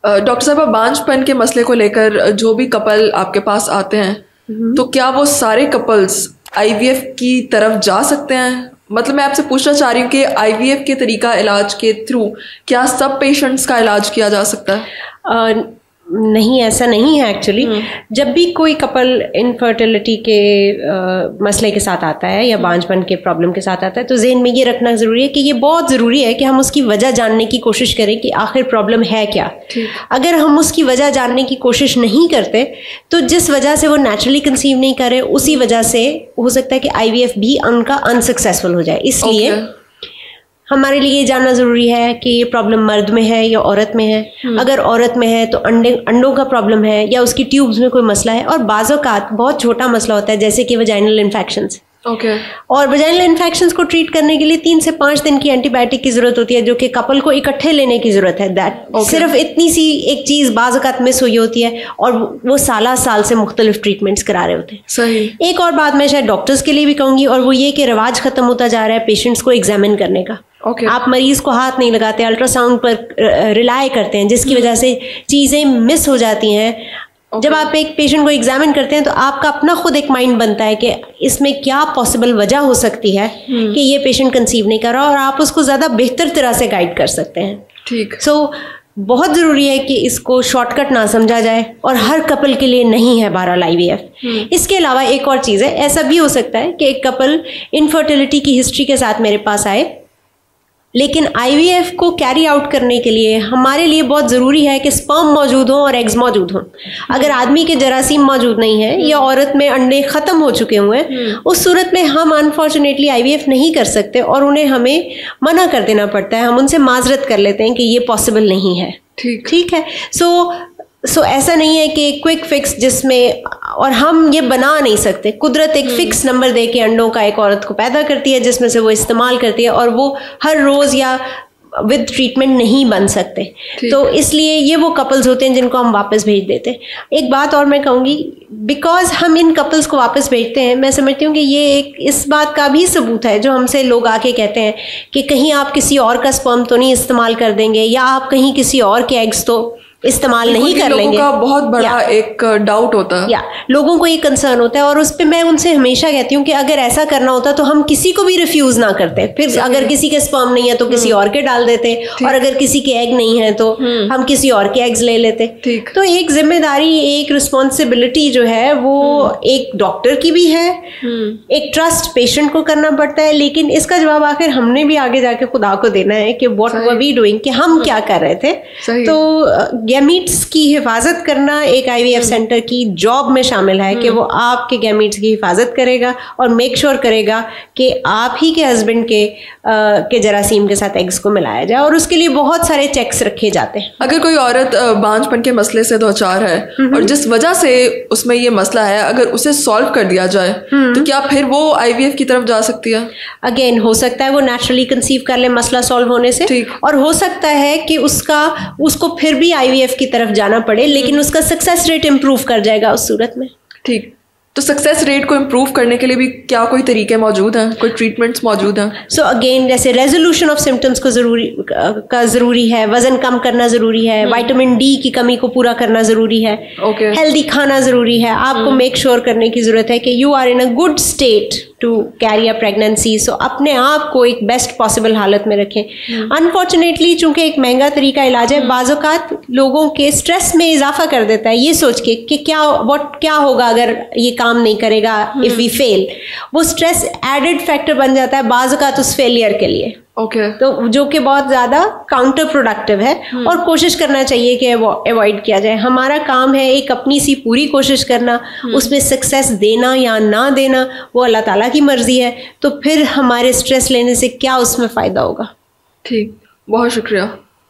Doctor साहब, बांझपन के मसले को लेकर जो भी कपल आपके पास आते हैं तो क्या वो सारे कपल्स आईवीएफ की तरफ जा सकते हैं? मतलब मैं आपसे पूछना चाह रही हूँ कि आईवीएफ के तरीका इलाज के थ्रू क्या सब पेशेंट्स का इलाज किया जा सकता है? नहीं, ऐसा नहीं है एक्चुअली। जब भी कोई कपल इनफर्टिलिटी के मसले के साथ आता है या बांझपन के प्रॉब्लम के साथ आता है तो ज़हन में ये रखना ज़रूरी है कि ये बहुत ज़रूरी है कि हम उसकी वजह जानने की कोशिश करें कि आखिर प्रॉब्लम है क्या। अगर हम उसकी वजह जानने की कोशिश नहीं करते तो जिस वजह से वो नेचुरली कंसीव नहीं करे उसी वजह से हो सकता है कि आईवीएफ भी उनका अनसक्सेसफुल हो जाए। इसलिए हमारे लिए ये जानना ज़रूरी है कि ये प्रॉब्लम मर्द में है या औरत में है। अगर औरत में है तो अंडों का प्रॉब्लम है या उसकी ट्यूब्स में कोई मसला है, और बाज़ औक़ात बहुत छोटा मसला होता है जैसे कि वजाइनल इन्फेक्शंस। और वजाइनल इन्फेक्शंस को ट्रीट करने के लिए 3 से 5 दिन की एंटीबायोटिक की ज़रूरत होती है जो कि कपल को इकट्ठे लेने की ज़रूरत है। सिर्फ इतनी सी एक चीज़ बाज़ औक़ात मिस हुई होती है और वो साल से मुख्तलिफ ट्रीटमेंट्स करा रहे होते हैं। सही। एक और बात मैं शायद डॉक्टर्स के लिए भी कहूँगी, और वो ये कि रिवाज ख़त्म होता जा रहा है पेशेंट्स को एग्जामिन करने का। आप मरीज को हाथ नहीं लगाते, अल्ट्रासाउंड पर रिलाय करते हैं, जिसकी वजह से चीज़ें मिस हो जाती हैं। जब आप एक पेशेंट को एग्जामिन करते हैं तो आपका अपना खुद एक माइंड बनता है कि इसमें क्या पॉसिबल वजह हो सकती है कि ये पेशेंट कंसीव नहीं कर रहा, और आप उसको ज़्यादा बेहतर तरह से गाइड कर सकते हैं। ठीक। बहुत ज़रूरी है कि इसको शॉर्टकट ना समझा जाए, और हर कपल के लिए नहीं है बहरहाल आईवीएफ। इसके अलावा एक और चीज़ है, ऐसा भी हो सकता है कि एक कपल इनफर्टिलिटी की हिस्ट्री के साथ मेरे पास आए, लेकिन आईवीएफ को कैरी आउट करने के लिए हमारे लिए बहुत ज़रूरी है कि स्पर्म मौजूद हो और एग्स मौजूद हों। अगर आदमी के जरासीम मौजूद नहीं है या औरत में अंडे ख़त्म हो चुके हुए हैं, उस सूरत में हम अनफॉर्चुनेटली आईवीएफ नहीं कर सकते और उन्हें हमें मना कर देना पड़ता है। हम उनसे माजरत कर लेते हैं कि ये पॉसिबल नहीं है। ठीक है। सो ऐसा नहीं है कि क्विक फिक्स जिसमें, और हम ये बना नहीं सकते। कुदरत एक फिक्स नंबर दे के अंडों का एक औरत को पैदा करती है जिसमें से वो इस्तेमाल करती है, और वो हर रोज़ या विद ट्रीटमेंट नहीं बन सकते। तो इसलिए ये वो कपल्स होते हैं जिनको हम वापस भेज देते हैं। एक बात और मैं कहूँगी, बिकॉज हम इन कपल्स को वापस भेजते हैं, मैं समझती हूँ कि ये एक इस बात का भी सबूत है जो हमसे लोग आके कहते हैं कि कहीं आप किसी और का स्पर्म तो नहीं इस्तेमाल कर देंगे, या आप कहीं किसी और के एग्स तो इस्तेमाल नहीं कर लेंगे। का बहुत बड़ा एक डाउट होता है, लोगों को ये कंसर्न होता है, और उस पर मैं उनसे हमेशा कहती हूँ कि अगर ऐसा करना होता तो हम किसी को भी रिफ्यूज ना करते। फिर अगर किसी के स्पर्म नहीं है तो किसी और के डाल देते, और अगर किसी के एग नहीं है तो हम किसी और के एग्स ले लेते। तो एक जिम्मेदारी, एक रिस्पॉन्सिबिलिटी जो है वो एक डॉक्टर की भी है, एक ट्रस्ट पेशेंट को करना पड़ता है, लेकिन इसका जवाब आखिर हमने भी आगे जाके खुदा को देना है कि व्हाट वर वी डूइंग, कि हम क्या कर रहे थे। तो गैमीट्स की हिफाजत करना एक आईवीएफ सेंटर की जॉब में शामिल है कि वो आपके गैमीट्स की हिफाजत करेगा और मेक श्योर करेगा कि आप ही के हस्बैंड के जरासीम के साथ एग्स को मिलाया जाए, और उसके लिए बहुत सारे चेक्स रखे जाते हैं। अगर कोई औरत बांझपन के मसले से दो चार है और जिस वजह से उसमें ये मसला है, अगर उसे सॉल्व कर दिया जाए तो क्या फिर वो आईवीएफ की तरफ जा सकती है? अगेन हो सकता है वो नेचुरली कंसीव कर ले मसला सॉल्व होने से, और हो सकता है कि उसको फिर भी आईवीएफ की तरफ जाना पड़े, लेकिन उसका सक्सेस रेट इंप्रूव कर जाएगा उस सूरत में। ठीक। तो सक्सेस रेट को इम्प्रूव करने के लिए भी क्या कोई तरीके मौजूद हैं, कोई ट्रीटमेंट्स मौजूद हैं? सो अगेन, जैसे रेजोल्यूशन ऑफ सिम्टम्स को ज़रूरी है, वजन कम करना ज़रूरी है, विटामिन डी की कमी को पूरा करना ज़रूरी है, हेल्दी खाना ज़रूरी है। आपको मेक श्योर करने की ज़रूरत है कि you are in a good state to carry a pregnancy. So अपने आप को एक बेस्ट पॉसिबल हालत में रखें। अनफॉर्चुनेटली चूंकि एक महंगा तरीका इलाज है, बाज़ औक़ात लोगों के स्ट्रेस में इजाफा कर देता है ये सोच के कि क्या होगा अगर ये काम नहीं करेगा, इफ वी फेल। वो स्ट्रेस एडेड फैक्टर बन जाता है बाज़ औक़ात उस फेलियर के लिए। तो जो कि बहुत ज़्यादा काउंटर प्रोडक्टिव है, और कोशिश करना चाहिए कि अवॉइड किया जाए। हमारा काम है एक अपनी सी पूरी कोशिश करना, उसमें सक्सेस देना या ना देना वो अल्लाह ताला की मर्जी है। तो फिर हमारे स्ट्रेस लेने से क्या उसमें फ़ायदा होगा? ठीक, बहुत शुक्रिया।